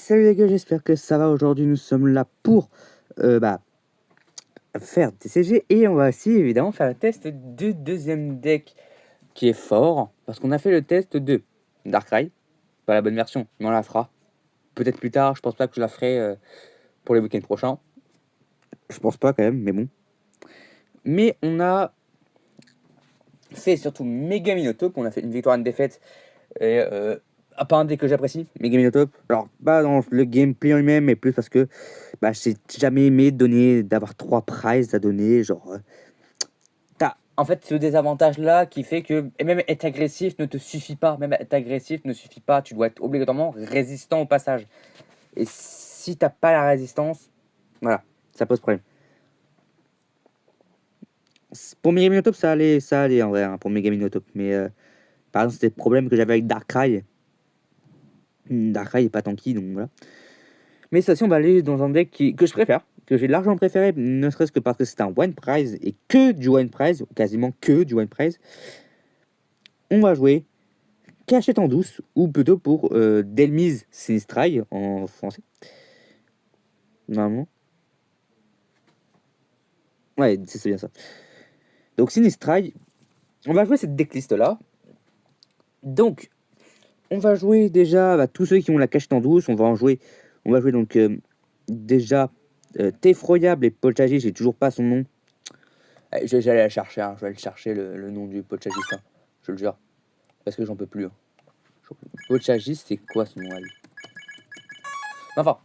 Salut les gars, j'espère que ça va. Aujourd'hui, nous sommes là pour faire des CG et on va aussi évidemment faire le test du deuxième deck qui est fort parce qu'on a fait le test de Darkrai, pas la bonne version, mais on la fera peut-être plus tard. Je pense pas que je la ferai pour les week-ends prochains. Je pense pas quand même, mais bon. Mais on a fait surtout Megaminotope, on a fait une victoire, une défaite et pas un deck que j'apprécie, Megaminotope. Alors, pas dans le gameplay en lui-même, mais plus parce que j'ai jamais aimé d'avoir 3 prizes à donner. Genre, t'as en fait ce désavantage-là qui fait que et même être agressif ne te suffit pas. Même être agressif ne suffit pas. Tu dois être obligatoirement résistant au passage. Et si t'as pas la résistance, voilà, ça pose problème. Pour Megaminotope, ça allait en vrai, hein, pour Megaminotope. Mais par exemple, c'était le problème que j'avais avec Darkrai. Darkrai est pas tanky, donc voilà. Mais ça, si on va aller dans un deck que je préfère, que j'ai largement préféré, ne serait-ce que parce que c'est un one prize et que du one prize, quasiment que du one prize, on va jouer Cachette en douce, ou plutôt pour Delmise Sinistrail en français. Normalement. Ouais, c'est bien ça. Donc Sinistrail, on va jouer cette decklist là. Donc, on va jouer déjà tous ceux qui ont la Cachette en douce, on va jouer donc déjà Teffroyable et Polchagis, j'ai toujours pas son nom. Je vais aller la chercher, hein. Je vais aller chercher le nom du Polchagis, hein. Je le jure. Parce que j'en peux plus. Hein. Polchagis, c'est quoi son nom à lui? Enfin.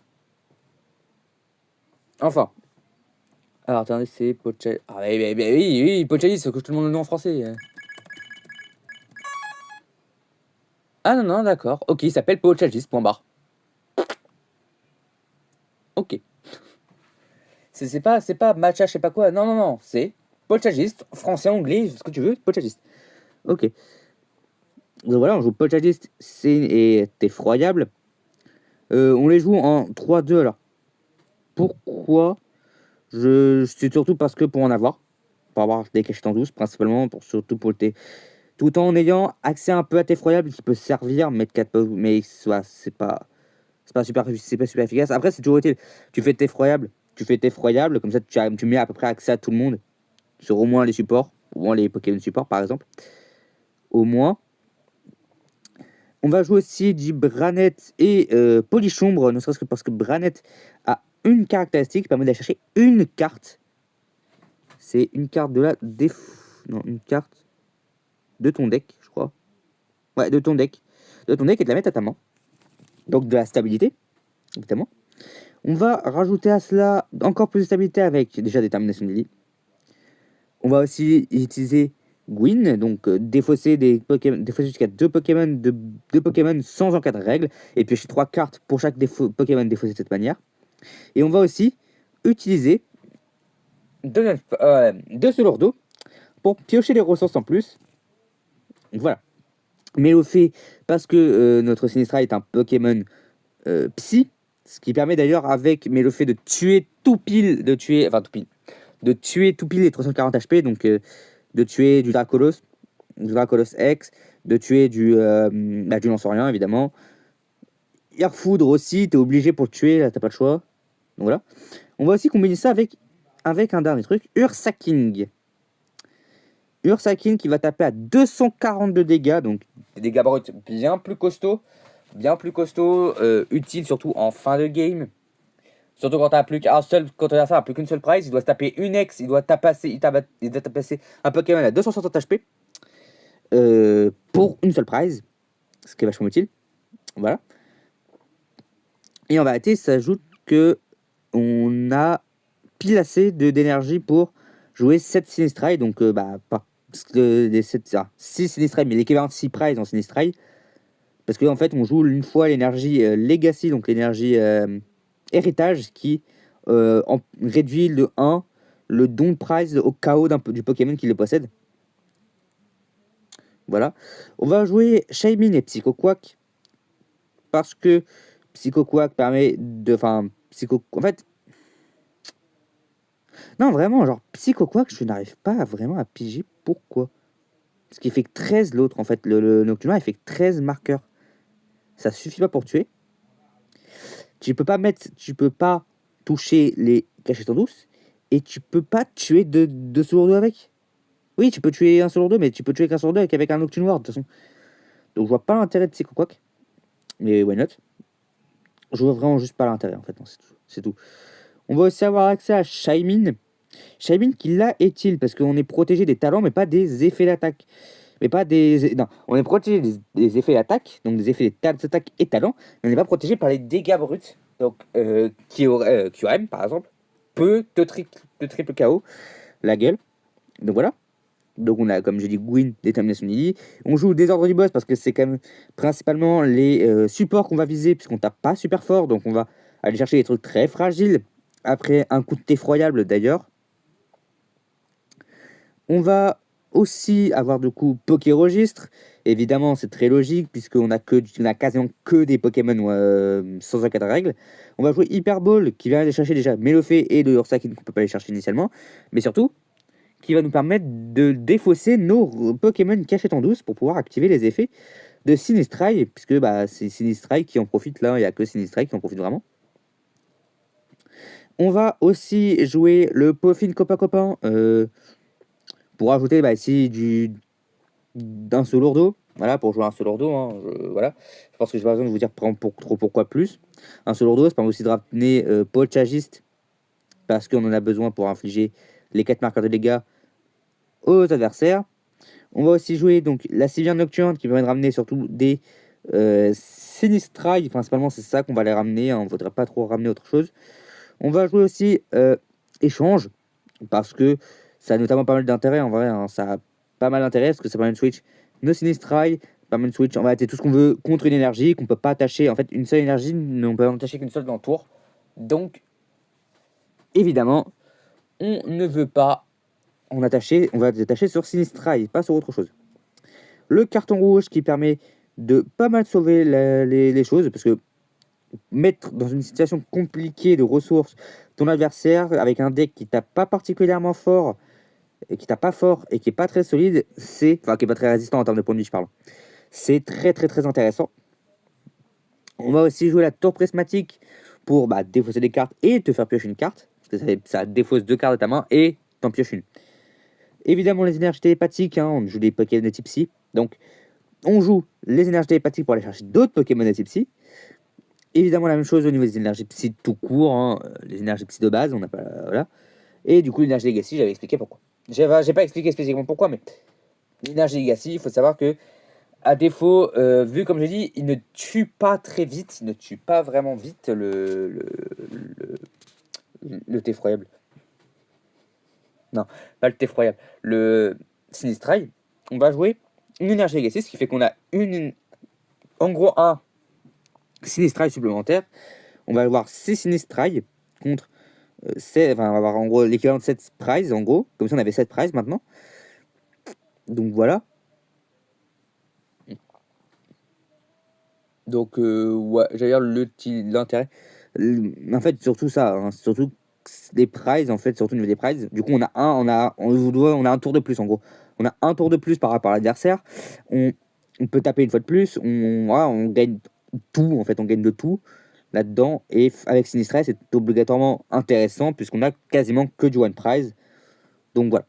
Alors attendez, c'est Polchagis. Ah oui, Polchagis, c'est que tout le monde le nom en français. Ah non, d'accord. Ok, il s'appelle Polchagis, point barre. Ok. C'est pas matcha, je sais pas quoi. Non. C'est Polchagis, français, anglais, ce que tu veux, Polchagis. Ok. Donc voilà, on joue Polchagis et Effroyable. On les joue en 3-2 alors. Pourquoi c'est surtout parce que pour en avoir. Pour avoir des cachettes en douce, principalement, surtout pour le thé. Tout en ayant accès un peu à Effroyable qui peut servir, mettre 4 pots, mais c'est pas super efficace. Après, c'est toujours utile. Tu fais Effroyable, comme ça tu mets à peu près accès à tout le monde, sur au moins les supports, au moins les Pokémon supports par exemple. Au moins. On va jouer aussi du Branette et Polichombre, ne serait-ce que parce que Branette a une caractéristique qui permet d'aller chercher une carte. C'est une carte de la Non, une carte de ton deck, je crois. Ouais, de ton deck. De ton deck et de la mettre à ta main. Donc de la stabilité, évidemment. On va rajouter à cela encore plus de stabilité avec déjà Détermination Lily. On va aussi utiliser Gwyn, donc défausser défausser jusqu'à 2 Pokémon sans encadre règle, et piocher 3 cartes pour chaque Pokémon défaussé de cette manière. Et on va aussi utiliser 2 Solordo pour piocher les ressources en plus. Donc voilà. Mais au fait, parce que notre Sinistra est un Pokémon Psy, ce qui permet d'ailleurs avec Mélofée de tuer tout pile, de tuer tout pile les 340 HP, donc de tuer du Dracolos X, de tuer du Lancerien évidemment. Airfoudre aussi, t'es obligé pour le tuer, là t'as pas le choix. Donc voilà. On va aussi combiner ça avec un dernier truc, Ursaking. Ursaking qui va taper à 242 dégâts, donc des dégâts bruts bien plus costauds, utile surtout en fin de game. Surtout quand t'as plus qu'un seul, quand l'adversaire a plus qu'une seule prize, il doit se taper une X, il doit tapasser un Pokémon à 260 HP pour une seule prize, ce qui est vachement utile. Voilà. Et en vérité, ça ajoute que on a pile assez d'énergie pour jouer 7 Sinistrai, donc pas des 6 Sinistrai, mais l'équivalent de 6 prize en Sinistrai. Parce qu'en fait, on joue une fois l'énergie Legacy, donc l'énergie héritage, qui réduit de 1 le don de prize au KO du Pokémon qui le possède. Voilà. On va jouer Shaymin et Psycho Quack. Parce que Psycho Quack permet de... En fait... Non, vraiment, genre, Psycho Quack, je n'arrive pas vraiment à piger pourquoi. Parce qu'il fait que 13 l'autre, en fait. Le Nocturnal, il fait que 13 marqueurs. Ça suffit pas pour tuer. Tu peux pas toucher les cachettes en douce et tu peux pas tuer de Sourdo avec. Oui, tu peux tuer un Sourdo, mais tu peux tuer qu'un Sourdo avec un Nocturne Ward de toute façon. Donc je vois pas l'intérêt de ces Quack. Mais why not? Je vois vraiment juste pas l'intérêt en fait. C'est tout. On va aussi avoir accès à Shaymin. Shaymin qui là est-il? Parce qu'on est protégé des talents, mais pas des effets d'attaque. Mais pas des. Non, on est protégé des effets d'attaque, donc des effets d'attaque et talents, mais on n'est pas protégé par les dégâts bruts. Donc, QRM par exemple, peut te triple KO la gueule. Donc voilà. Donc on a, comme j'ai dit, Gwyn, détermination Lily. On joue désordre du boss parce que c'est quand même principalement les supports qu'on va viser, puisqu'on tape pas super fort. Donc on va aller chercher des trucs très fragiles. Après un coup de effroyable d'ailleurs. On va aussi avoir du coup Poké-Registre. Évidemment, c'est très logique puisqu'on a quasiment que des Pokémon sans aucun règle. On va jouer Hyper Ball qui va aller chercher déjà Melofé et de Ursa qui ne peut pas aller chercher initialement. Mais surtout, qui va nous permettre de défausser nos Pokémon cachés en douce pour pouvoir activer les effets de Sinistrai. Puisque bah, c'est Sinistrai qui en profite là, il n'y a que Sinistrai qui en profite vraiment. On va aussi jouer le Pofin Copain Copain. Pour ajouter bah, ici d'un seul lourdeau, voilà, pour jouer un seul lourdeau, hein, voilà. Je pense que j'ai pas besoin de vous dire pourquoi plus. Un seul lourdeau, ça permet aussi de ramener Polchagiste, parce qu'on en a besoin pour infliger les 4 marqueurs de dégâts aux adversaires. On va aussi jouer donc la Sylviane Nocturne, qui permet de ramener surtout des Sinistrailles, principalement c'est ça qu'on va les ramener, hein, on ne voudrait pas trop ramener autre chose. On va jouer aussi Échange, parce que ça a notamment pas mal d'intérêt en vrai, hein, ça a pas mal d'intérêt parce que ça permet de switch nos Sinistrai, permet de switch en réalité tout ce qu'on veut contre une énergie qu'on peut pas attacher. En fait, une seule énergie, on peut en attacher qu'une seule dans le tour. Donc, évidemment, on ne veut pas en attacher, on va détacher sur Sinistrai, pas sur autre chose. Le carton rouge qui permet de pas mal sauver les choses parce que mettre dans une situation compliquée de ressources ton adversaire avec un deck qui tape pas particulièrement fort et qui tape pas fort et qui est pas très solide, enfin qui est pas très résistant en termes de points de vie, je parle. C'est très intéressant. On va aussi jouer la tour prismatique pour défausser des cartes et te faire piocher une carte. Parce que ça défausse 2 cartes de ta main et t'en pioches une. Évidemment, les énergies télépathiques, hein, on joue des Pokémon de type Psy. Donc, on joue les énergies télépathiques pour aller chercher d'autres Pokémon de type Psy. Évidemment, la même chose au niveau des énergies Psy tout court, hein, les énergies Psy de base, on n'a pas. Voilà. Et du coup, l'énergie Legacy, j'avais expliqué pourquoi. J'ai pas expliqué spécifiquement pourquoi, mais l'énergie Legacy, il faut savoir que, à défaut, vu comme je dis, il ne tue pas très vite, il ne tue pas vraiment vite le T-Froyable. Non, pas le T-Froyable. Le Sinistrai, on va jouer une énergie Legacy, ce qui fait qu'on a en gros un Sinistrai supplémentaire. On va avoir 6 Sinistrai contre on va avoir en gros l'équivalent de 7 prizes en gros, comme si on avait 7 prizes maintenant. Donc voilà. Donc ouais, j'allais dire l'intérêt. En fait, surtout ça, hein, surtout les prizes en fait, surtout au niveau des prizes. Du coup, on a un tour de plus en gros. On a un tour de plus par rapport à l'adversaire. On peut taper une fois de plus. On gagne tout en fait, on gagne de tout là-dedans. Et avec Sinistra, c'est obligatoirement intéressant puisqu'on a quasiment que du one prize. Donc voilà.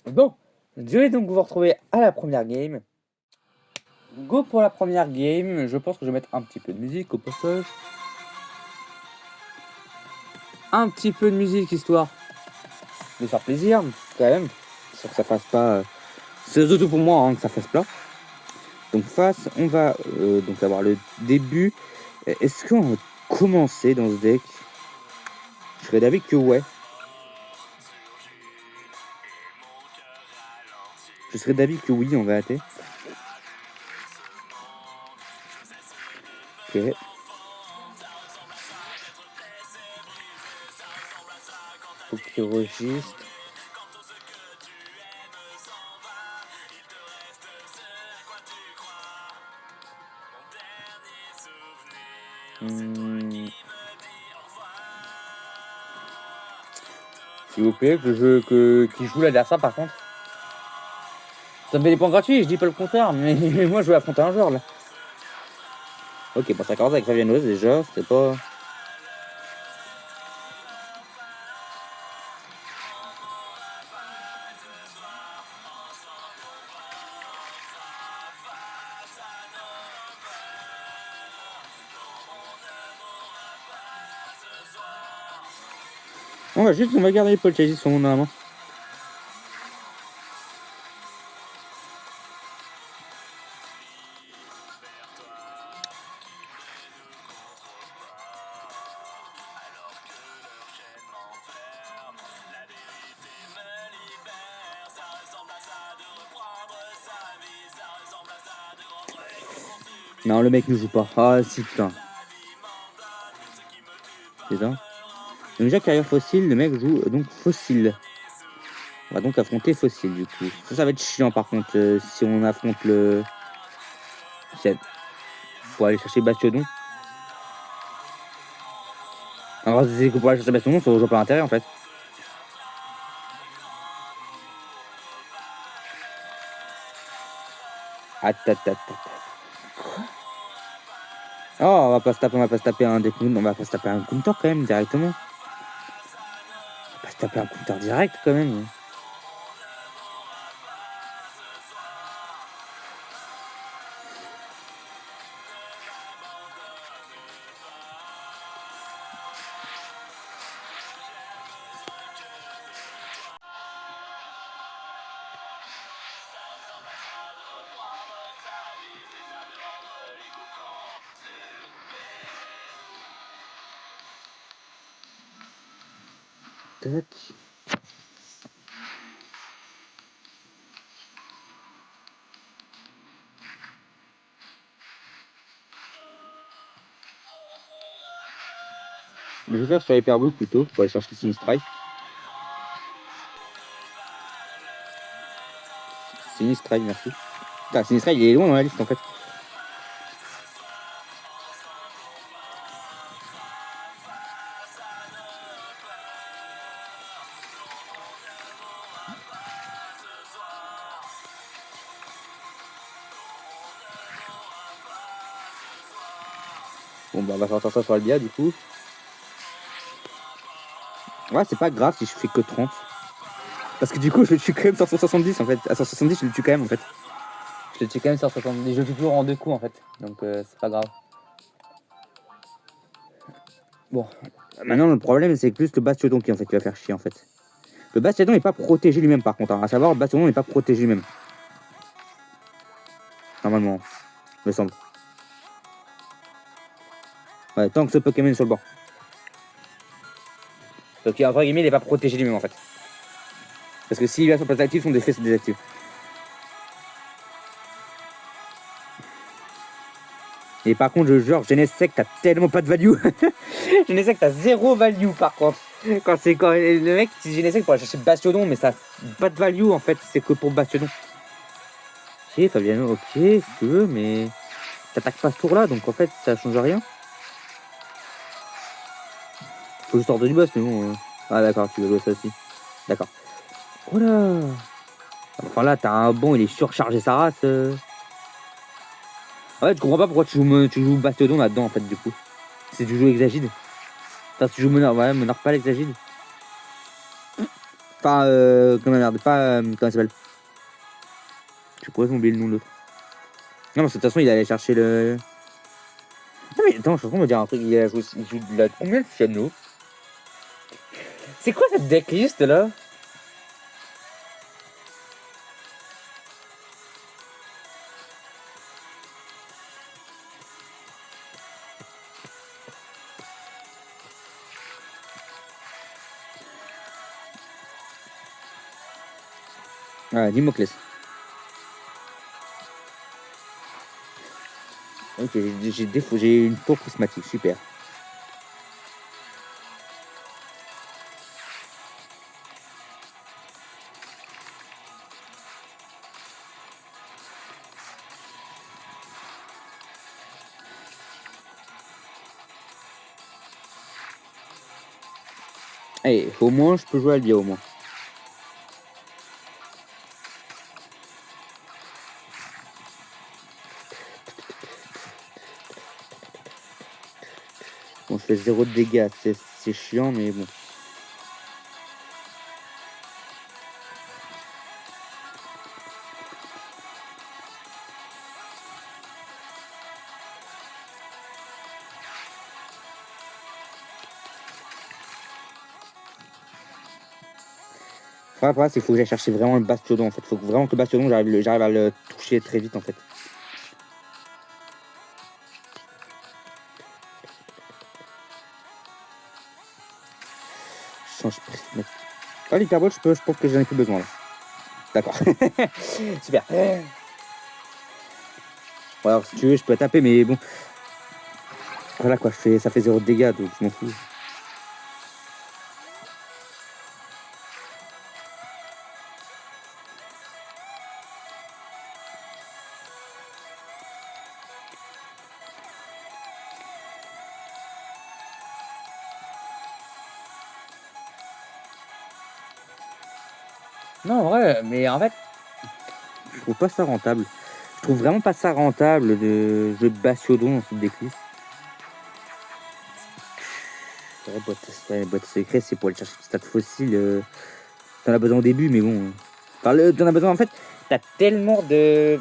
Bon, je vais donc vous retrouver à la première game. Go pour la première game. Je pense que je vais mettre un petit peu de musique au passage. Un petit peu de musique histoire de faire plaisir quand même. Pour que ça fasse pas. C'est surtout pour moi hein, que ça fasse plat. Donc face, on va donc avoir le début. Est-ce qu'on va commencer dans ce deck? Je serais d'avis que ouais. Je serais d'avis que oui, on va hâter. Ok. Poké-Registre. S'il vous plaît, qui joue l'adversaire par contre. Ça me fait des points gratuits, je dis pas le contraire, mais moi je vais affronter un joueur là. Ok, bon, ça commence avec Fabiano déjà, c'est pas... On va garder les Paul Chase, ils sont normalement. Non, le mec ne joue pas. Ah, si, putain. C'est ça. Donc, déjà, carrière fossile, le mec joue donc fossile. On va donc affronter fossile, du coup. Ça va être chiant, par contre, si on affronte le... Pour aller chercher Bastiodon. Alors, c'est que pour aller chercher Bastiodon, ça rejoint pas l'intérêt, en fait. Oh, on va pas se taper un décompte, on va pas se taper un counter quand même directement. On va pas se taper un counter direct quand même. Tac. Je vais faire sur Hyperbook plutôt pour aller chercher Sinistrai. Sinistrai, merci. Putain, Sinistrai il est loin dans la liste en fait. Bon bah on va sortir ça sur Albia du coup. Ouais, c'est pas grave si je fais que 30. Parce que du coup je le tue quand même sur 170 en fait. À 170 je le tue quand même en fait. Je le tue quand même sur 170. Je le tue toujours en 2 coups en fait. Donc c'est pas grave. Bon. Maintenant le problème c'est que plus le Bastiodon qui en fait qui va faire chier en fait. Le Bastiodon n'est pas protégé lui-même par contre. Hein. À savoir le Bastiodon n'est pas protégé lui-même. Normalement. Me semble. Ouais, tant que ce Pokémon est sur le bord. Donc entre guillemets il n'est pas protégé lui-même en fait. Parce que s'il va sur place active, son défait se désactive. Et par contre, je jure, Genesect t'as tellement pas de value. Genesect t'as zéro value par contre. Quand le mec, si Genesect pour aller chercher Bastiodon, mais ça pas de value en fait, c'est que pour Bastiodon. Ok, Fabiano, ok, si tu veux, mais t'attaques pas ce tour là, donc en fait ça change rien. Faut juste ordre du boss, mais bon. Ah d'accord, tu veux jouer ça aussi. D'accord. Oh là. Enfin là, t'as un bon, il est surchargé sa race. Ouais, je comprends pas pourquoi tu joues Bastiodon là-dedans en fait, du coup. C'est du jeu Exagide. Enfin, si tu joues Monarch, ouais, Monarch pas l'Exagide. Enfin, comment merde, pas. Comment il s'appelle? Je pourrais oublier le nom de l'autre. Non, parce que de toute façon, il allait chercher le. Non, mais attends, je suis en train de me dire un truc. Il joue de la combien de piano? C'est quoi cette decklist là? Ah, Dimoclès. Ok, j'ai une tour prismatique, super. Allez, au moins, je peux jouer à Albia au moins. Bon, je fais 0 de dégâts, c'est chiant, mais bon. Après, il faut que j'aille chercher vraiment le bastiodon en fait. Il faut vraiment que le bastiodon, j'arrive à le toucher très vite en fait. Change prismatique. Ah, l'hyperbole, je pense que j'en ai plus besoin là. D'accord. Super. Bon, alors si tu veux, je peux taper, mais bon. Voilà quoi, ça fait 0 de dégâts, donc je m'en fous. Non, en vrai, mais en fait, je trouve pas ça rentable. Je trouve vraiment pas ça rentable de jouer Bastiodon dans cette decklist. La boîte secrète, c'est pour aller chercher des stats fossiles. T'en as besoin au début, mais bon. Enfin, t'en as besoin en fait. T'as tellement de.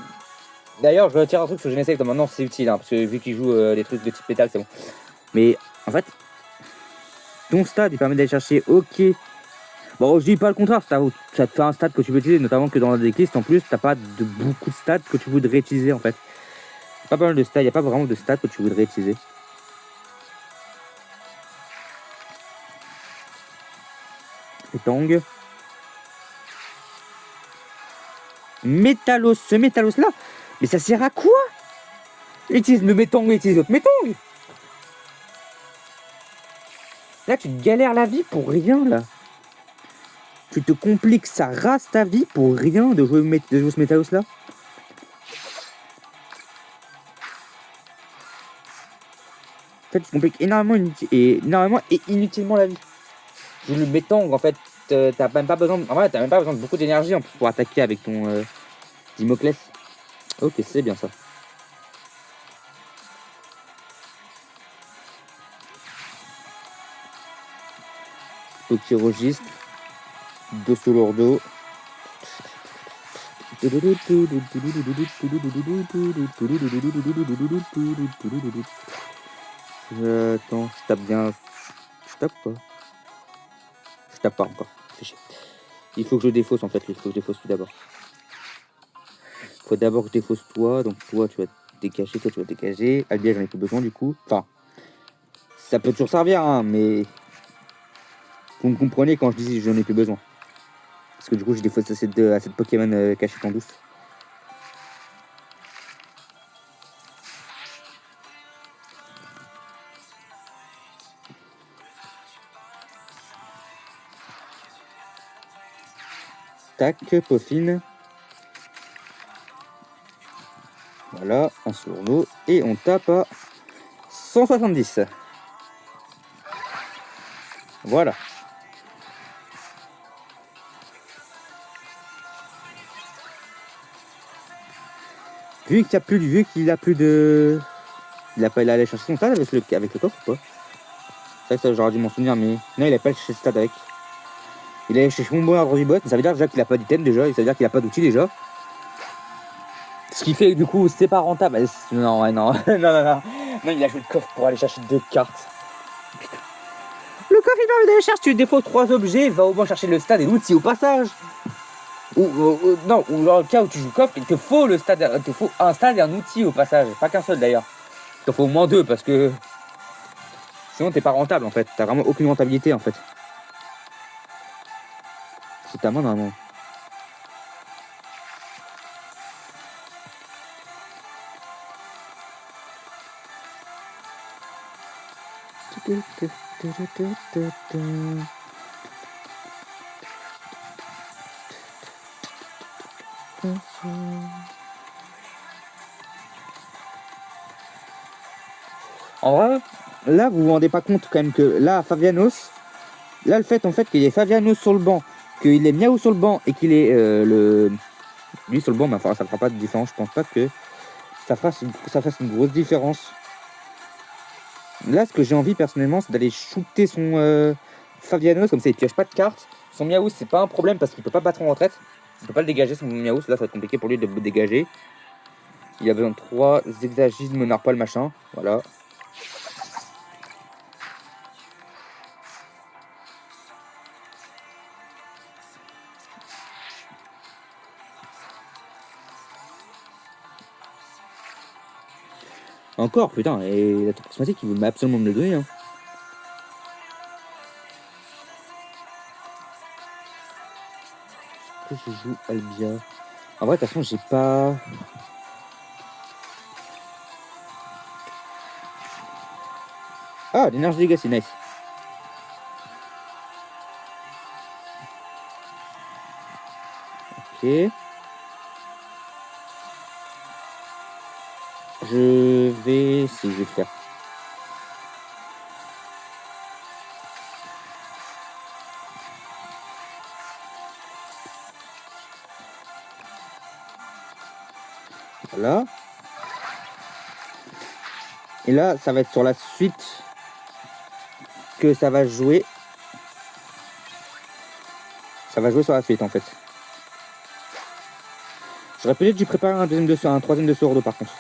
D'ailleurs, je retire un truc sur Genesect, maintenant c'est utile, hein, parce que vu qu'il joue des trucs de type pétale, c'est bon. Mais en fait, ton stade, il permet d'aller chercher, ok. Bon, je dis pas le contraire, ça te fait un stade que tu peux utiliser, notamment que dans la decklist, en plus, t'as pas de beaucoup de stats que tu voudrais utiliser en fait. Pas mal de stats, y a pas vraiment de stats que tu voudrais utiliser. Tang. Métallos, ce Métallos là, mais ça sert à quoi? Utilise le Métang, utilise l'autre Métang. Là, tu te galères la vie pour rien là. Tu te compliques sa race ta vie pour rien de jouer ce Métallos là. En fait, tu compliques énormément et inutilement la vie. Tu le Métang en fait, t'as même pas besoin. En vrai, t'as même pas besoin de beaucoup d'énergie en plus pour attaquer avec ton Dimoclès. Ok, c'est bien ça. Petit registre. Dosso Lordo. Attends, je tape bien. Je tape pas. Je tape pas encore. Fais chier. Il faut que je défausse en fait. Il faut que je défausse tout d'abord. Il faut d'abord que je défausse toi. Donc toi, tu vas te dégager. Toi, tu vas te dégager. Albiel, j'en ai plus besoin du coup. Enfin, ça peut toujours servir, hein, mais vous me comprenez quand je dis j'en ai plus besoin. Parce que du coup, je défausse à cette Pokémon cachée en douce. Tac, Pauphine. Voilà, un sur l'eau. Et on tape à 170. Voilà. Vu qu'il a plus de. Il allait chercher son stade avec le coffre ou pas? C'est vrai que ça j'aurais dû m'en souvenir, mais non, il a pas cherché ce stade avec. Il allait chercher mon bon ordre du bot, ça veut dire déjà qu'il a pas d'item déjà, ça veut dire qu'il a pas d'outil déjà. Ce qui fait que du coup c'est pas rentable. Non, ouais, non, non, il a joué le coffre pour aller chercher 2 cartes. Putain. Le coffre il permet d'aller chercher, tu défausses 3 objets, va au moins chercher le stade et l'outil au passage. Non, ou dans le cas où tu joues coffre, il te faut le stade, il te faut un stade et un outil au passage, pas qu'un seul d'ailleurs. Il te faut au moins 2 parce que sinon t'es pas rentable en fait, t'as vraiment aucune rentabilité en fait. C'est ta main normalement. En vrai, là vous vous rendez pas compte quand même que là Favianos, là le fait en fait qu'il y ait Favianos sur le banc, qu'il ait Miaou sur le banc et qu'il ait lui sur le banc, mais enfin ça fera pas de différence, je pense pas que ça fasse une grosse différence. Là, ce que j'ai envie personnellement, c'est d'aller shooter son Fabianos, comme ça il pioche pas de cartes. Son Miaous, c'est pas un problème parce qu'il peut pas battre en retraite. Il peut pas le dégager, son Miaous. Là, ça va être compliqué pour lui de le dégager. Il a besoin de 3 Exagismes, Narpal, machin. Voilà. Encore, putain, et la tour prismatique, il veut absolument me le donner. Hein. Est-ce que je joue Albia? En vrai, de toute façon, j'ai pas. Ah, l'énergie Legacy, nice. Ok. Je vais. Si, je vais le faire. Voilà. Et là, ça va être sur la suite que ça va jouer. Ça va jouer sur la suite en fait. J'aurais peut-être dû préparer un troisième de Sordo par contre.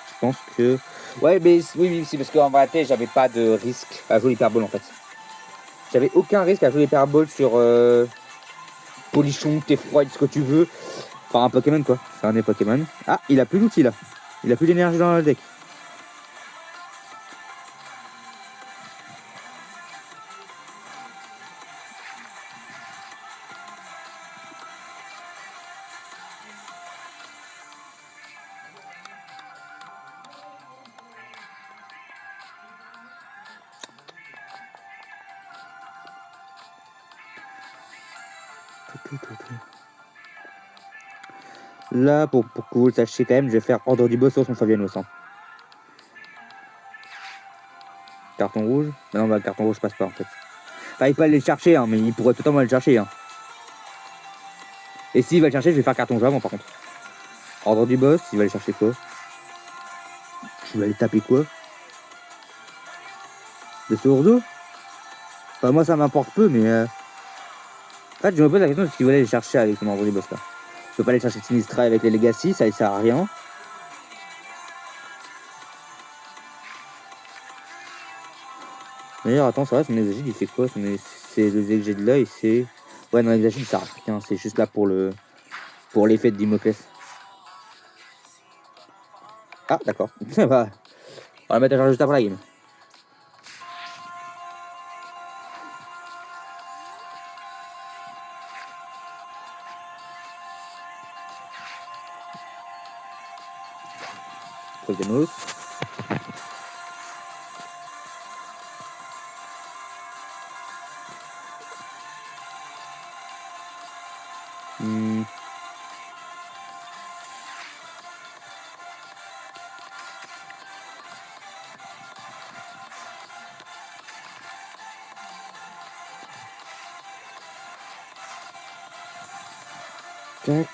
Je pense que. Ouais, mais oui, c'est parce qu'en vérité, j'avais pas de risque à jouer l'hyperbole en fait. J'avais aucun risque à jouer l'hyperbole sur Polichon, Tefroid, ce que tu veux. Enfin, un Pokémon quoi. C'est un des Pokémon. Ah, il a plus d'outils là. Il a plus d'énergie dans le deck. Là, pour que vous le sachiez quand même, je vais faire ordre du boss sur son Fabianos. Hein. Carton rouge. Non, bah, carton rouge passe pas en fait. Enfin, il peut aller le chercher, hein, mais il pourrait totalement aller le chercher. Hein. Et s'il va le chercher, je vais faire carton jaune avant par contre. Ordre du boss, il va aller chercher quoi? Je vais aller taper quoi? Des sourds. Enfin, moi ça m'importe peu, mais. En fait, je me pose la question de ce qu'il va aller chercher avec son ordre du boss là. Je peux pas aller chercher Sinistra avec les Legacy, ça il sert à rien. D'ailleurs, attends, ça va, son exagide il fait quoi? C'est le exagide de l'œil, c'est. Ouais, non, l'exagide ça sert à rien, c'est juste là pour le. Pour l'effet de Dimoclès. Ah, d'accord. Ça va. On va la mettre à charger juste après la game. Truc de mousse. Hmm. Tac.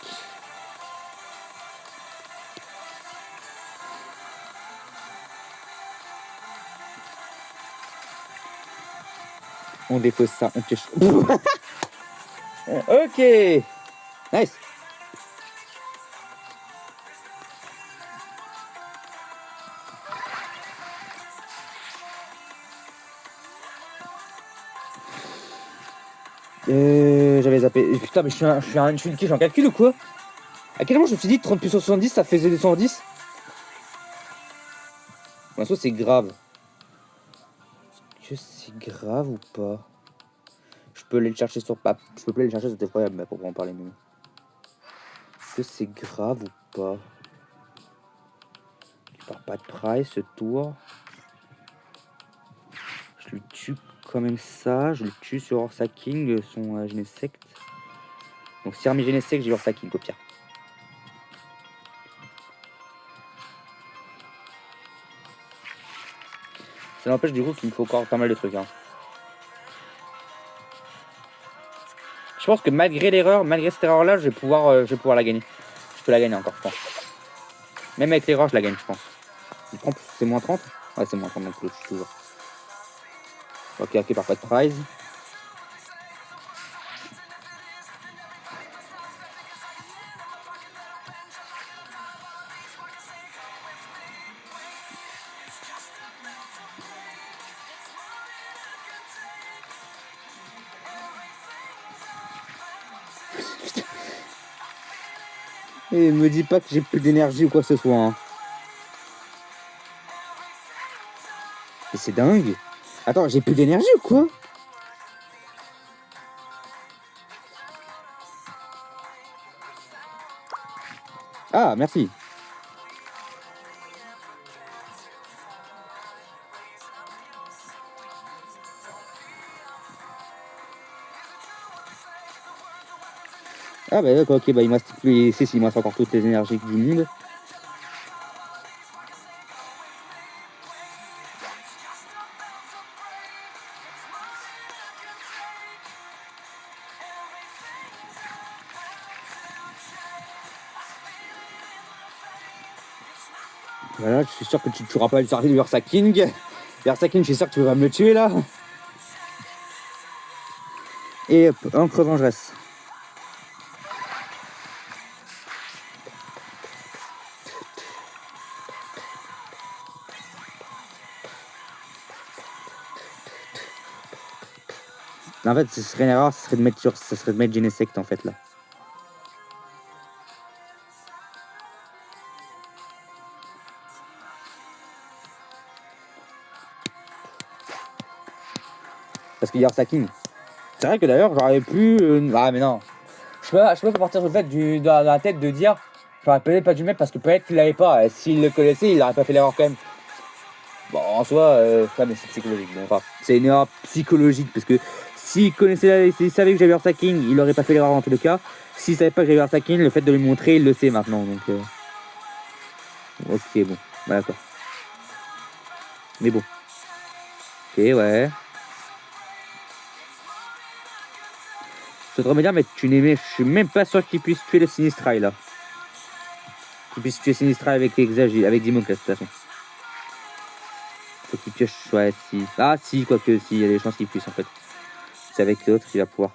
On dépose ça, on pioche. Ok. Nice. J'avais zappé. Putain, mais je suis une en calcul ou quoi? À quel moment je me suis dit 30 plus 70 ça faisait des 110? Bon, ça c'est grave. Est-ce que c'est grave ou pas? Je peux aller le chercher sur pas. Je peux plus aller le chercher, c'était incroyable, mais pour en parler mieux. Est-ce que c'est grave ou pas? Il part pas de price ce tour. Je le tue quand même ça. Je le tue sur Orsa King, son Genesect. Donc si Army Genesect, j'ai Orsa King au pire. Ça n'empêche du coup qu'il me faut encore pas mal de trucs. Hein. Je pense que malgré l'erreur, malgré cette erreur-là, je vais pouvoir la gagner. Je peux la gagner encore, je pense. Même avec l'erreur, je la gagne, je pense. Il prend plus, c'est moins 30. Ouais, c'est moi, quand même, que je suis toujours. Ok, par pas de prize. Et me dis pas que j'ai plus d'énergie ou quoi que ce soit. Hein. Et c'est dingue. Attends, j'ai plus d'énergie ou quoi? Ah, merci. Ah bah d'accord, ok, bah il me reste plus... Si, il me reste encore toutes les énergies du monde. Voilà, je suis sûr que tu ne tueras pas le sortir de Versa King. Versa King, je suis sûr que tu vas me le tuer là. Et hop, encre vengeresse. En fait, ce serait une erreur, ce serait de mettre sur, ce serait de mettre Genesect en fait là. Parce qu'il y a Versa King. C'est vrai que d'ailleurs, j'aurais pu. Ah, mais non. Je peux pas partir sur le fait dans la tête de dire. J'aurais peut-être pas dû le mettre parce que peut-être qu'il l'avait pas. S'il le connaissait, il aurait pas fait l'erreur quand même. Bon, en soi, ouais, mais c'est psychologique. Bon, enfin, c'est une erreur psychologique parce que s'il connaissait, s'il savait que j'avais Versa King, il aurait pas fait l'erreur en tous les cas. S'il savait pas que j'avais Versa King, le fait de lui montrer, il le sait maintenant. Donc, ok, bon, bah, d'accord. Mais bon, ok, ouais. Je voudrais me dire, mais tu n'aimais, je suis même pas sûr qu'il puisse tuer le Sinistral là. Qu'il puisse tuer Sinistral avec Exagil, avec Dimoclès de toute façon. Faut qu'il pioche, ouais, si. Ah, si, quoique, si, il y a des chances qu'il puisse en fait. C'est avec l'autre qu'il va pouvoir.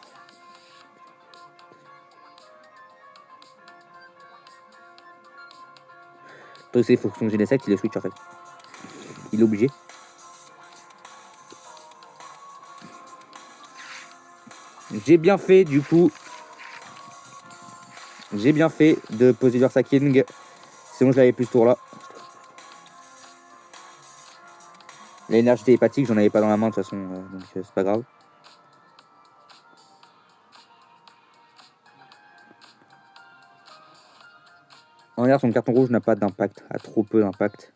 Donc, c'est faut que son Genesect, il le switch en fait. Il est obligé. J'ai bien fait, du coup. J'ai bien fait de poser Versa King. Sinon, je l'avais plus ce tour là. L'énergie télépathique, j'en avais pas dans la main de toute façon, donc c'est pas grave. En l'air, son carton rouge n'a pas d'impact, a trop peu d'impact.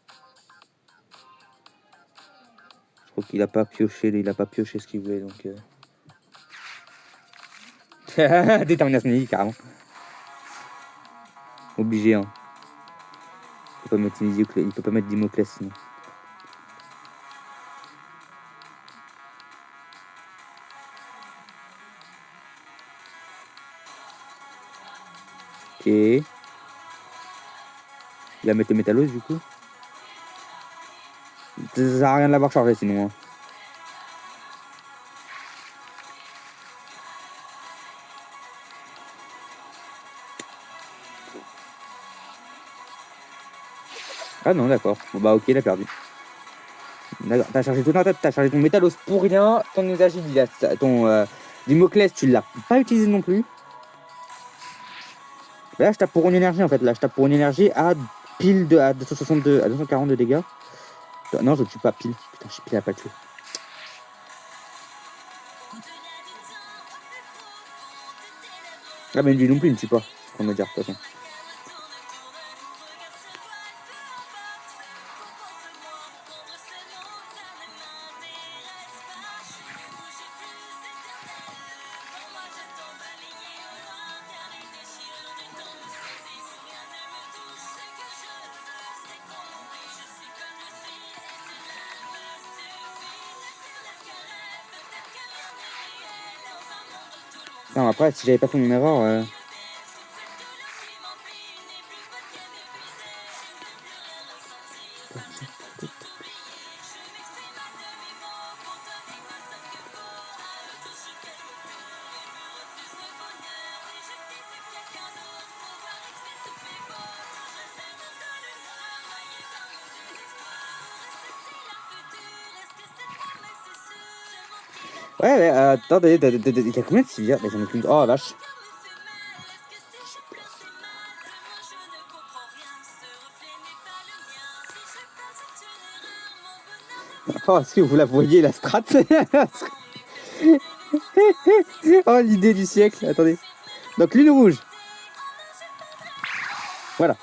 Je crois qu'il a pas pioché, ce qu'il voulait donc. Détermination carrément. Obligé, hein. Il peut pas mettre Dimoclès sinon. Ok. Il va mettre le métallos du coup. Ça sert à rien de l'avoir chargé sinon. Hein. Ah non, d'accord. Bon, bah ok, il a perdu. D'accord. T'as chargé tout dans ta tête, t'as chargé ton métallos pour rien. Ton usage, ton Dimoclès, tu l'as pas utilisé non plus. Là, je tape pour une énergie en fait. Là, je tape pour une énergie à pile à 262, à 240 de dégâts. Non, je ne tue pas pile. Putain, je suis pile à pas le tuer. Ah, mais lui non plus, il ne tue pas. On va dire, de toute façon. Non, après, si j'avais pas fait mon erreur. Ouais, ouais, attendez, il y a combien de civières? J'en ai plus. Oh la vache. Oh, est-ce que vous la voyez, la strat? Oh, l'idée du siècle. Attendez. Donc, lune rouge. Voilà.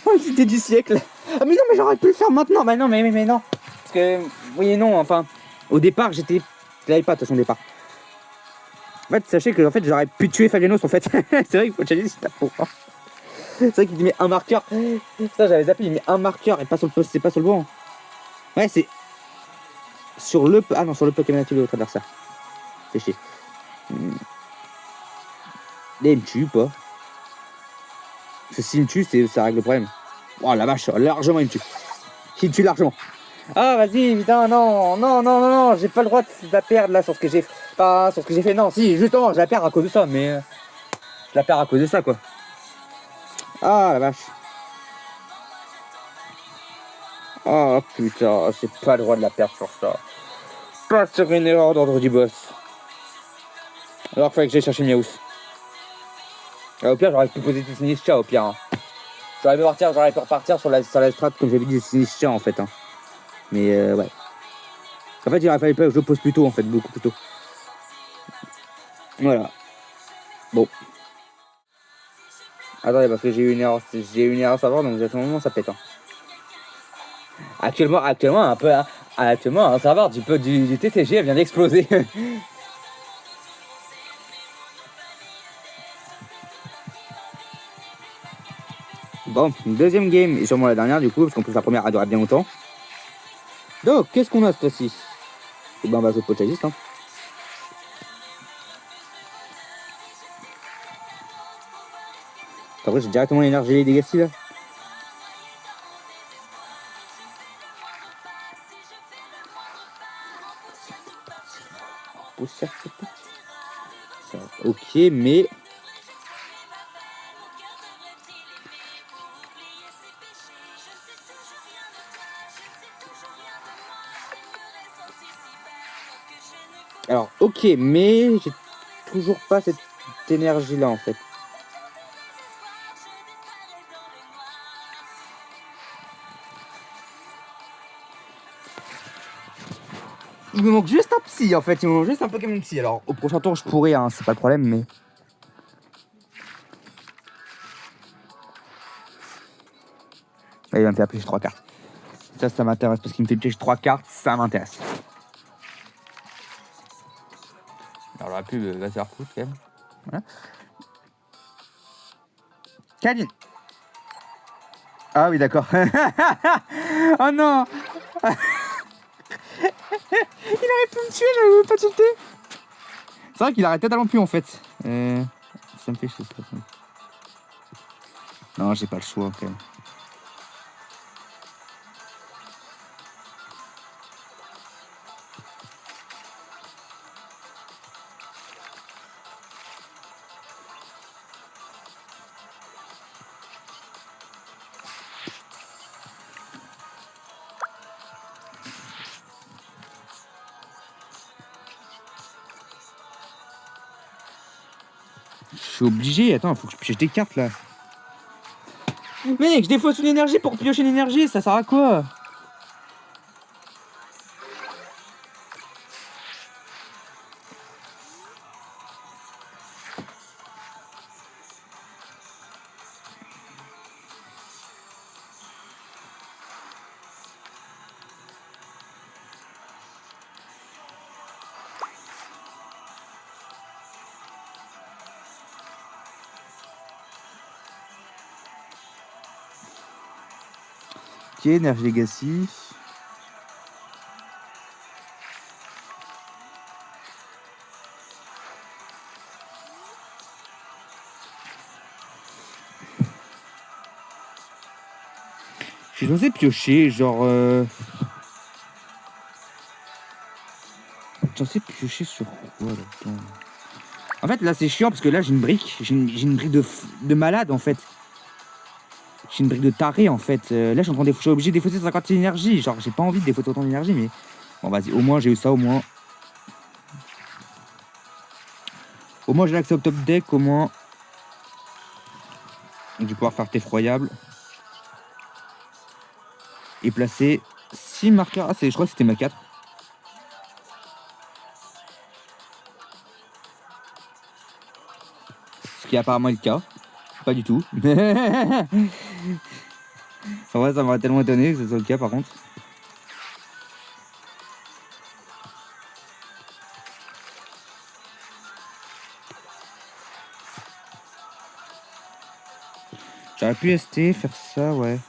Oh, l'idée du siècle. Ah, mais non, mais j'aurais pu le faire maintenant. Bah non, mais non. Parce que, oui et non, enfin. Au départ, je l'avais pas, de toute façon, au départ. En fait, sachez que j'aurais pu tuer Fabianos, en fait. C'est vrai qu'il faut challenger si t'as pour. C'est vrai qu'il met un marqueur. Ça, j'avais zappé, il met un marqueur et pas sur le poste, c'est pas sur le bon. Ouais, c'est. Sur le. Ah non, sur le Pokémon actif de l'autre adversaire. C'est chier. Là, il me tue pas. Parce que s'il me tue, ça règle le problème. Oh la vache, largement il me tue. Il me tue largement. Ah vas-y, putain, non, j'ai pas le droit de la perdre là sur ce que j'ai fait. Pas sur ce que j'ai fait, non, si, justement, je la perds à cause de ça, mais. Je la perds à cause de ça, quoi. Ah la vache. Oh putain, j'ai pas le droit de la perdre sur ça. Pas sur une erreur d'ordre du boss. Alors, fallait que j'aille chercher Miaus. Au pire, j'aurais pu poser des Sinistra au pire. Hein. J'aurais pu repartir sur la strat comme j'avais dit des Sinistra en fait. Hein. Mais ouais. En fait, il aurait fallu pas que je le pose plus tôt en fait, beaucoup plus tôt. Voilà. Bon. Attendez, parce que j'ai eu une erreur à savoir, donc à ce moment ça pète. Hein. Actuellement, un peu, hein, actuellement, un serveur du TTG vient d'exploser. Bon, deuxième game, et sûrement la dernière du coup, parce qu'en plus la première a duré bien longtemps. Donc, qu'est-ce qu'on a cette fois-ci? Et ben, on va jouer Pochagiste. Hein. Après, j'ai directement l'énergie et les dégâts là. Ok, mais. Alors, ok, mais j'ai toujours pas cette énergie là en fait. Il me manque juste un psy en fait, il me manque juste un Pokémon psy. Alors, au prochain tour, je pourrais, hein, c'est pas le problème, mais. Là, il va me faire piocher 3 cartes. Ça m'intéresse parce qu'il me fait piocher 3 cartes, ça m'intéresse. Alors, la pub va se faire foutre quand même. Voilà. Kaline. Ah oui, d'accord. Oh non. Il aurait pu me tuer, j'avais même pas tilté. C'est vrai qu'il arrête totalement plus en fait. Ça me fait chier ça. Non, j'ai pas le choix quand même. Je suis obligé, attends, faut que je pioche des cartes là. Mec, je défausse une énergie pour piocher une énergie, ça sert à quoi? Ok, Nerf Legacy. Je suis censé piocher, genre. Je suis censé piocher sur quoi là-dedans? En fait, là, c'est chiant parce que là, j'ai une brique. J'ai une brique de malade en fait. J'ai une brique de taré en fait. Là, je suis obligé de défausser 50 d'énergie. Genre, j'ai pas envie de défausser autant d'énergie, mais. Bon, vas-y, au moins, j'ai eu ça, au moins. Au moins j'ai l'accès au top deck, au moins. Donc, je vais pouvoir faire effroyable. Et placer 6 marqueurs. Ah, je crois que c'était ma 4. Ce qui est apparemment le cas. Pas du tout. En vrai, ça m'aurait tellement étonné que ce soit le cas par contre. J'aurais pu ST, faire ça, ouais.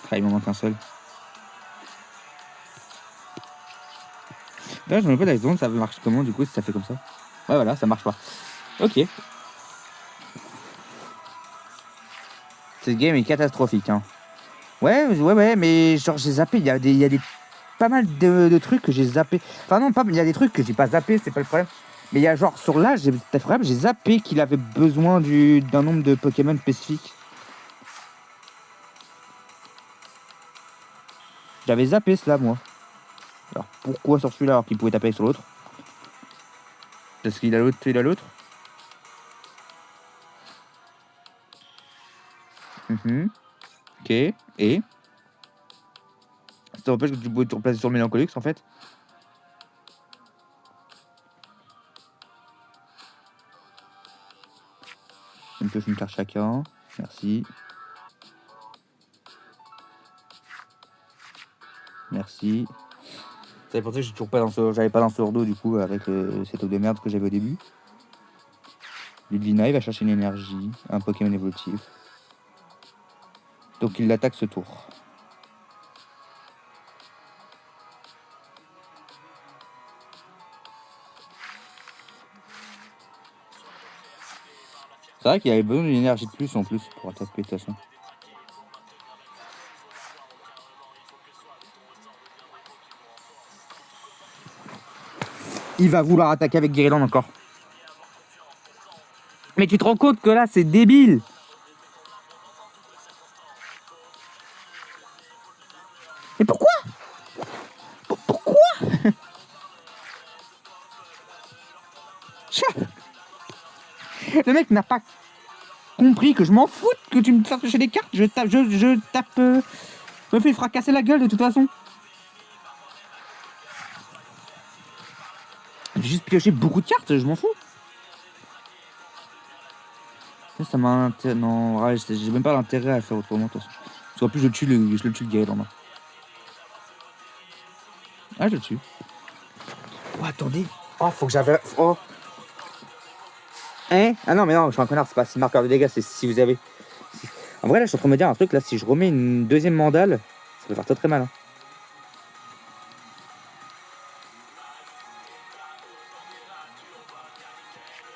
Ah, il m'en manque un seul. Là, je me pose la question, ça marche comment du coup si ça fait comme ça? Ouais, voilà, ça marche pas. Ok. Cette game est catastrophique, hein. Ouais, mais genre j'ai zappé, il y a des pas mal de trucs que j'ai zappé. Enfin non, pas, il y a des trucs que j'ai pas zappé, c'est pas le problème. Mais il y a genre sur l'âge, j'ai zappé qu'il avait besoin d'un nombre de Pokémon spécifique. J'avais zappé cela moi. Alors pourquoi sur celui-là alors qu'il pouvait taper sur l'autre? Parce qu'il a l'autre, il a l'autre. Ok, et ça empêche que tu peux te replacer sur le Mélancholix en fait. Une pioche, une carte chacun. Merci. Merci. Ça fait penser que j'ai toujours pas j'avais pas dans d'eau du coup avec cette eau de merde que j'avais au début. Ludvina, il va chercher une énergie, un Pokémon évolutif. Donc il l'attaque ce tour. C'est vrai qu'il avait besoin d'une énergie de plus en plus pour attaquer de toute façon. Il va vouloir attaquer avec Guériland encore. Mais tu te rends compte que là c'est débile. Mais pourquoi? Pourquoi? Le mec n'a pas compris que je m'en fous que tu me fasses chercher des cartes. Je tape, me fais fracasser la gueule de toute façon. J'ai juste pioché beaucoup de cartes, je m'en fous. Ça m'a non, ouais, j'ai même pas l'intérêt à faire autrement de toute façon. Parce qu'en plus je le tue le Guériland. Ah, je le tue. Oh, attendez. Oh, faut que j'avais. Oh. Hein? Ah non, mais non, je suis un connard, c'est pas 6 marqueurs de dégâts, c'est si vous avez. En vrai, là, je suis en train de me dire un truc, là, si je remets une deuxième mandale, ça peut faire très très mal. Hein.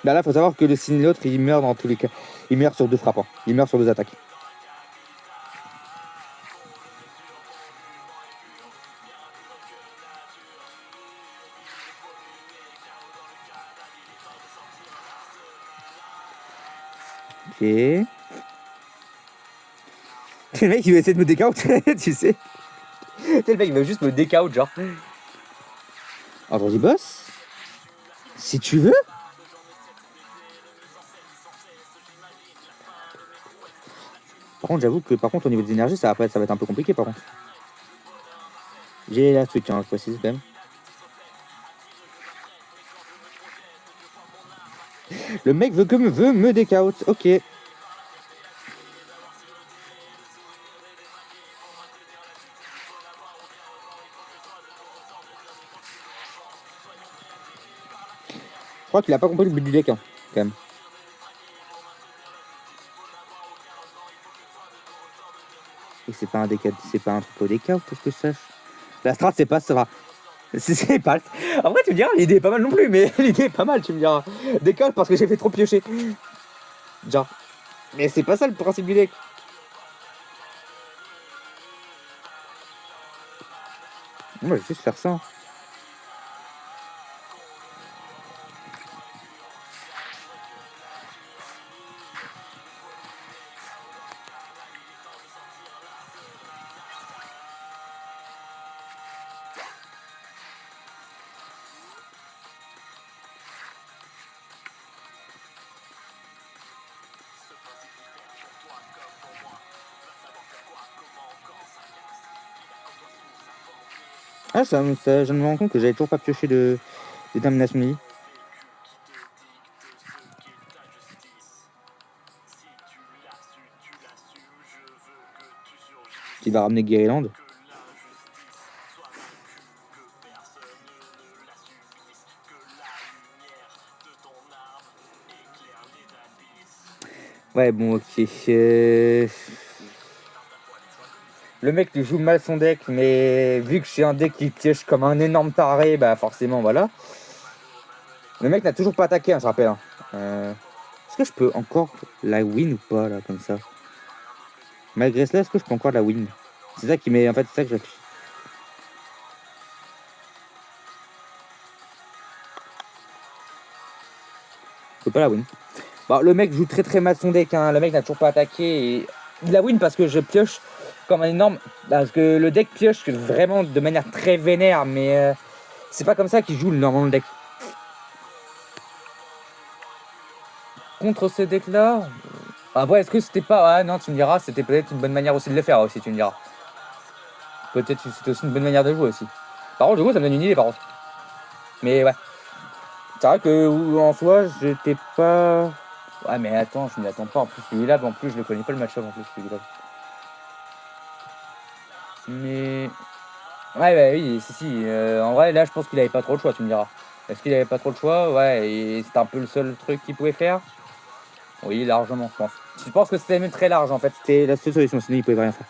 Bah là, faut savoir que le signe l'autre, il meurt dans tous les cas. Il meurt sur 2 frappes. Hein. Il meurt sur 2 attaques. Ok. Le mec, il va essayer de me décaut, tu sais. Le mec, il va juste me décaut, genre. Ordre du boss. Si tu veux. Par contre, j'avoue que au niveau des énergies, ça va être un peu compliqué par contre. J'ai la Switch, hein, je précise quand même. Le mec veut me décaut. Ok. Je crois qu'il a pas compris le but du deck, hein, quand même. Et c'est pas un deck, c'est pas un truc au décaut, pour que je sache. La strat, c'est pas ça. C'est pas. En vrai, tu me diras, l'idée est pas mal non plus, mais l'idée est pas mal, tu me diras. Décolle parce que j'ai fait trop piocher. Genre. Mais c'est pas ça le principe du deck. Moi, je vais juste faire ça. Ah, je me rends compte que j'avais toujours pas pioché de détermination de vie. Qui va ramener Guériland. Ouais, bon, ok. Le mec il joue mal son deck, mais vu que j'ai un deck qui pioche comme un énorme taré, bah forcément, voilà. Le mec n'a toujours pas attaqué, hein, je rappelle. Hein. Est-ce que je peux encore la win ou pas, là, comme ça? Malgré cela, est-ce que je peux encore la win? C'est ça qui met. En fait, c'est ça que je réfléchis. Je peux pas la win. Bon, le mec joue très très mal son deck, hein. Le mec n'a toujours pas attaqué. Et... il la win parce que je pioche comme un énorme. Parce que le deck pioche vraiment de manière très vénère, mais c'est pas comme ça qu'il joue normalement le deck. Contre ce deck là. Après, est-ce que c'était pas. Ah non, tu me diras, c'était peut-être une bonne manière aussi de le faire aussi, tu me diras. Peut-être que c'était aussi une bonne manière de jouer aussi. Par contre, je vois, ça me donne une idée par contre. Mais ouais. C'est vrai que en soi, j'étais pas. Ouais, mais attends, je m'y attends pas. En plus, le Lab, en plus, je le connais pas le match-up en plus, le Lab. Mais. Ouais, bah oui, si. En vrai, là, je pense qu'il avait pas trop le choix, tu me diras. Est-ce qu'il avait pas trop le choix? Ouais, et c'était un peu le seul truc qu'il pouvait faire. Oui, largement, je pense. Je pense que c'était même très large en fait. C'était la seule solution, sinon il pouvait rien faire.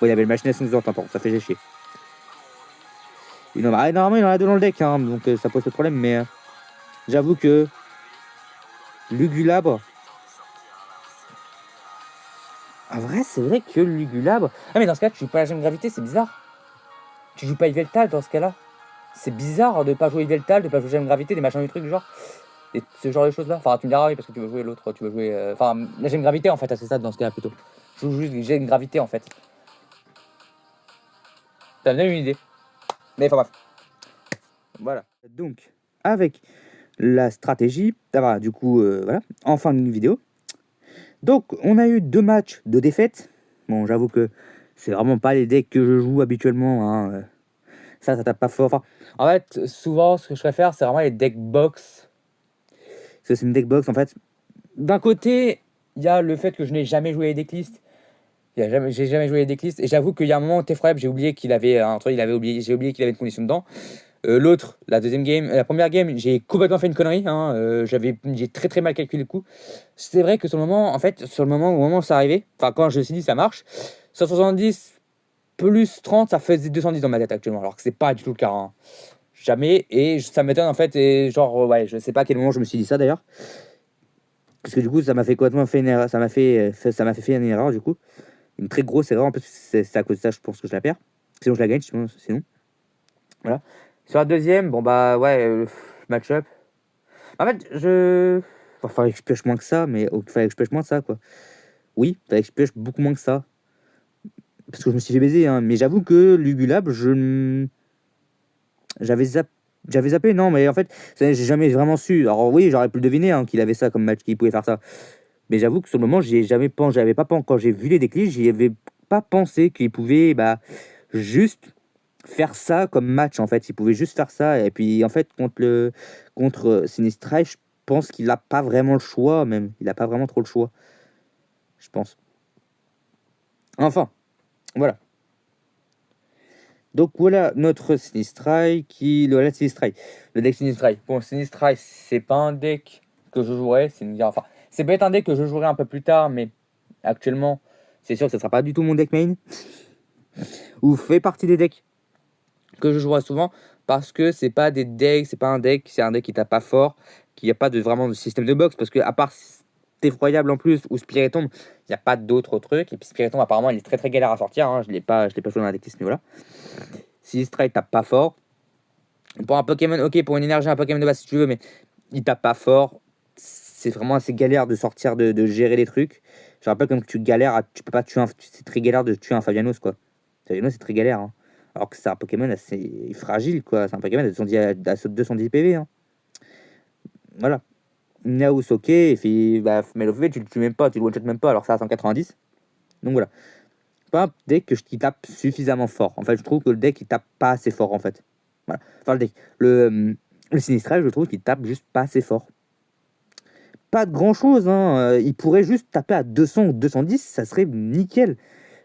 Bon, il avait le machination de temps, ça fait chier. Normalement, il en a deux dans le deck, hein, donc ça pose pas de problème, mais j'avoue que Lugulabre. En vrai, c'est vrai que Lugulabre. Ah, mais dans ce cas, tu joues pas la gemme gravité, c'est bizarre. Tu joues pas Yveltal dans ce cas-là. C'est bizarre de pas jouer Yveltal, de pas jouer gemme gravité, des machins du truc, genre. Et ce genre de choses là. Enfin, tu me diras, oui, parce que tu veux jouer l'autre, tu veux jouer. Enfin, la gemme gravité en fait, c'est ça dans ce cas-là plutôt. Je joue juste gemme gravité en fait. T'as bien une idée. Mais enfin bref. Voilà. Donc, avec la stratégie, ça va, du coup, voilà, en fin de vidéo. Donc, on a eu 2 matchs de défaite. Bon, j'avoue que c'est vraiment pas les decks que je joue habituellement. Hein. Ça tape pas fort. Enfin, en fait, souvent, ce que je préfère, c'est vraiment les deck box. Parce que c'est une deck box, en fait. D'un côté, il y a le fait que je n'ai jamais joué les decklists. J'ai jamais joué les decklists. Et j'avoue qu'il y a un moment où Tefreb, j'ai oublié qu'il avait un truc, j'ai oublié qu'il avait une condition dedans. L'autre, la deuxième game, la première game, j'ai complètement fait une connerie. Hein, j'ai très très mal calculé le coup. C'est vrai que sur le moment, en fait, au moment où ça arrivait, enfin quand je me suis dit ça marche, 170 plus 30, ça faisait 210 dans ma tête actuellement, alors que c'est pas du tout le cas. Hein. Jamais, et ça m'étonne en fait, et genre, ouais, je sais pas à quel moment je me suis dit ça d'ailleurs. Parce que du coup, ça m'a fait complètement fait une erreur, ça m'a fait une erreur du coup. Une très grosse erreur, en plus, c'est à cause de ça, je pense que je la perds. Sinon, je la gagne, sinon. Voilà. Sur la deuxième, bon bah ouais, match-up. En fait, fallait que je pioche moins que ça, mais fallait que je pioche moins que ça, quoi. Oui, fallait que je pioche beaucoup moins que ça. Parce que je me suis fait baiser, hein. Mais j'avoue que Lugulab, j'avais zappé. J'avais zappé, non, mais en fait, j'ai jamais vraiment su. Alors oui, j'aurais pu le deviner hein, qu'il avait ça comme match, qu'il pouvait faire ça. Mais j'avoue que sur le moment, j'avais pas pensé. Quand j'ai vu les déclics, j'y avais pas pensé qu'il pouvait bah, juste faire ça comme match en fait. Il pouvait juste faire ça. Et puis en fait, contre Sinistra, je pense qu'il n'a pas vraiment le choix, même. Il n'a pas vraiment trop le choix. Je pense. Enfin, voilà. Donc voilà notre Sinistrai voilà Sinistrai. Le deck Sinistrai. Bon, Sinistrai, c'est pas un deck que je jouerais. Enfin, c'est peut-être un deck que je jouerai un peu plus tard, mais actuellement, c'est sûr que ce sera pas du tout mon deck main. Ou fait partie des decks que je jouerai souvent parce que c'est pas des decks, c'est pas un deck, c'est un deck qui tape pas fort, qui n'y a pas vraiment de système de box parce que à part Effroyable en plus ou Spiritomb, il n'y a pas d'autres trucs. Et puis Spiritomb apparemment il est très très galère à sortir. Hein. Je l'ai pas joué dans la decklist mais voilà. Si Stray tape pas fort. Pour un Pokémon, ok, pour une énergie, un Pokémon de base si tu veux, mais il tape pas fort. C'est vraiment assez galère de sortir, de gérer les trucs. Je rappelle comme que tu galères, tu peux pas tuer c'est très galère de tuer un Fabianos quoi. Fabianos c'est très galère. Hein. Alors que c'est un Pokémon assez fragile quoi. C'est un Pokémon à 210 PV. Hein. Voilà. Naus ok, et puis bah, Melofe tu le tues même pas, tu le one-shot même pas, alors ça à 190. Donc voilà. pas un deck qui tape suffisamment fort. En fait, je trouve que le deck, il tape pas assez fort, en fait. Voilà. Enfin, le deck. Le Sinistral, je trouve qu'il tape juste pas assez fort. Pas de grand-chose, hein. Il pourrait juste taper à 200 ou 210, ça serait nickel.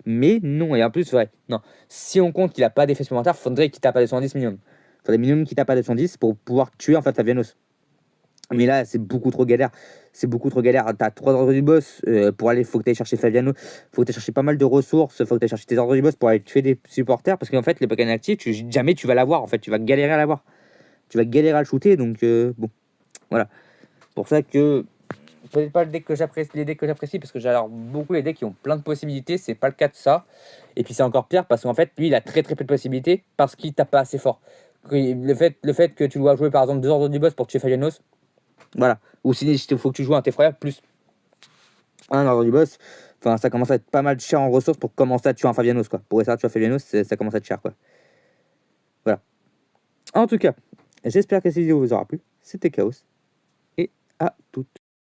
Mais non, et en plus, ouais, non. Si on compte qu'il a pas d'effet supplémentaire, faudrait qu'il tape à 210 minimum. Faudrait minimum qu'il tape à 210 pour pouvoir tuer, en fait, Avianos. Mais là, c'est beaucoup trop galère. C'est beaucoup trop galère. T'as 3 ordres du boss. Pour aller, faut que tu ailles chercher Fabiano. Faut que tu ailles chercher pas mal de ressources. Faut que tu ailles chercher tes ordres du boss pour aller tuer des supporters. Parce qu'en fait, le Pokémon actif, jamais tu vas l'avoir. En fait, tu vas galérer à l'avoir. Tu vas galérer à le shooter. Donc, bon, voilà. Pour ça que. Peut-être pas le deck que j'apprécie, les decks que j'apprécie, parce que j'adore beaucoup les decks qui ont plein de possibilités. C'est pas le cas de ça. Et puis, c'est encore pire parce qu'en fait, lui, il a très très peu de possibilités parce qu'il tape pas assez fort. Le fait que tu dois jouer par exemple 2 ordres du boss pour tuer Fabianos. Voilà. Ou sinon, il faut que tu joues un T-Frère plus un ordre du boss. Enfin, ça commence à être pas mal cher en ressources pour commencer à tuer un Fabianos, quoi. Pour essayer de tuer un Fabianos, ça commence à être cher, quoi. Voilà. En tout cas, j'espère que cette vidéo vous aura plu. C'était Chaos. Et à toutes.